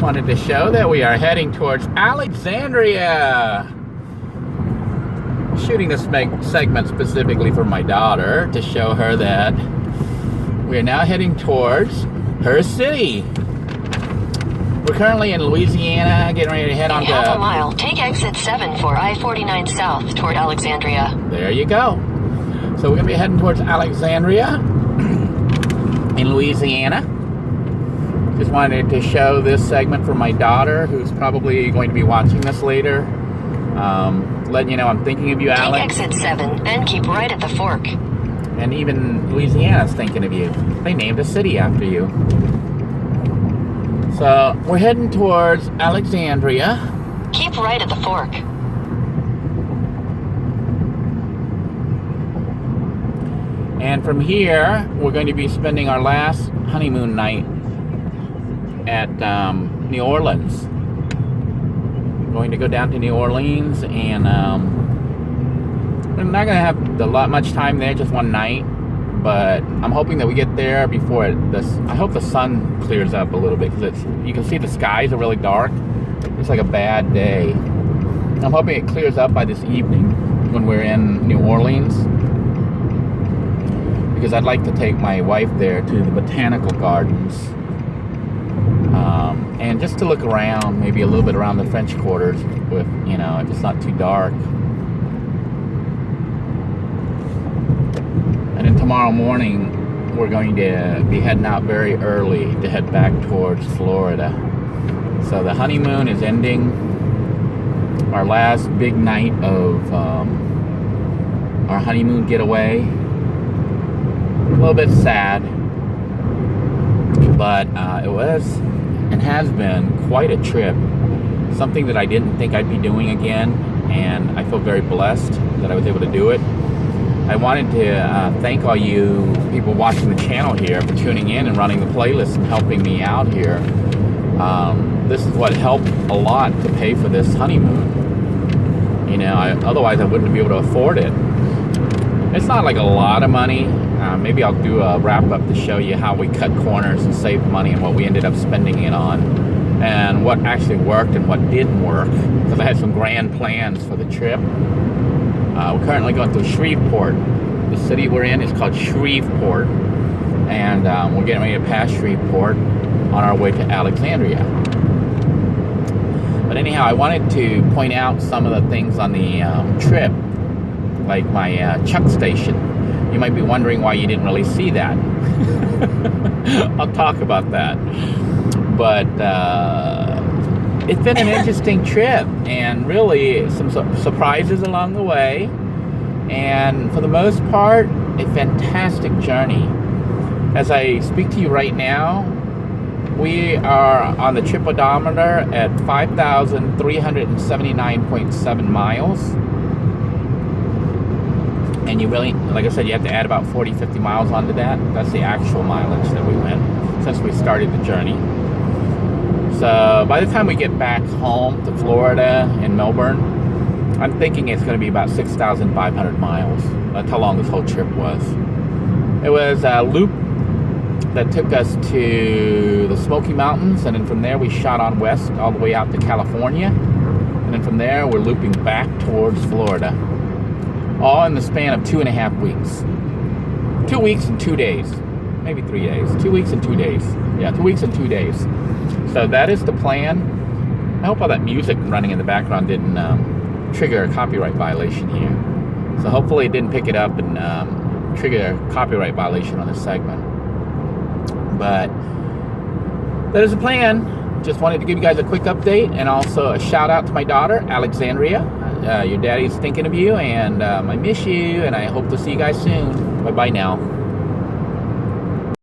Wanted to show that we are heading towards Alexandria. Shooting this segment specifically for my daughter to show her that we are now heading towards her city. We're currently in Louisiana, getting ready to head on to... half a mile, take exit 7 for I-49 South toward Alexandria. There you go. So we're going to be heading towards Alexandria in Louisiana. Just wanted to show this segment for my daughter, who's probably going to be watching this later. Letting you know I'm thinking of you, Alex. Take exit 7 and keep right at the fork. And even Louisiana's thinking of you. They named a city after you. So we're heading towards Alexandria. Keep right at the fork. And from here, we're going to be spending our last honeymoon night at New Orleans. Going to go down to New Orleans, and we're not going to have much time there, just one night. But I'm hoping that we get there before I hope the sun clears up a little bit, because you can see the skies are really dark. It's like a bad day. I'm hoping it clears up by this evening when we're in New Orleans, because I'd like to take my wife there to the botanical gardens, and just to look around, maybe a little bit around the French Quarters, if it's not too dark. And then tomorrow morning, we're going to be heading out very early to head back towards Florida. So the honeymoon is ending. Our last big night of our honeymoon getaway. A little bit sad, but it was and has been quite a trip. Something that I didn't think I'd be doing again, and I feel very blessed that I was able to do it. I wanted to thank all you people watching the channel here for tuning in and running the playlist and helping me out here. This is what helped a lot to pay for this honeymoon. Otherwise I wouldn't be able to afford it. It's not like a lot of money. Maybe I'll do a wrap-up to show you how we cut corners and saved money and what we ended up spending it on, and what actually worked and what didn't work, because I had some grand plans for the trip. We're currently going through Shreveport. The city we're in is called Shreveport, and we're getting ready to pass Shreveport on our way to Alexandria. But anyhow, I wanted to point out some of the things on the trip, like my chuck station. You might be wondering why you didn't really see that. I'll talk about that. But it's been an interesting trip, and really some surprises along the way. And for the most part, a fantastic journey. As I speak to you right now, we are on the trip odometer at 5,379.7 miles. And you really, like I said, you have to add about 40-50 miles onto that. That's the actual mileage that we went since we started the journey. So by the time we get back home to Florida and Melbourne, I'm thinking it's going to be about 6,500 miles. That's how long this whole trip was. It was a loop that took us to the Smoky Mountains, and then from there we shot on west all the way out to California. And then from there we're looping back towards Florida. All in the span of 2.5 weeks. 2 weeks and 2 days. Maybe 3 days. 2 weeks and 2 days. Yeah, 2 weeks and 2 days. So that is the plan. I hope all that music running in the background didn't trigger a copyright violation here. So hopefully it didn't pick it up and trigger a copyright violation on this segment. But that is the plan. Just wanted to give you guys a quick update, and also a shout out to my daughter, Alexandria. Your daddy's thinking of you, and I miss you, and I hope to see you guys soon. Bye-bye now.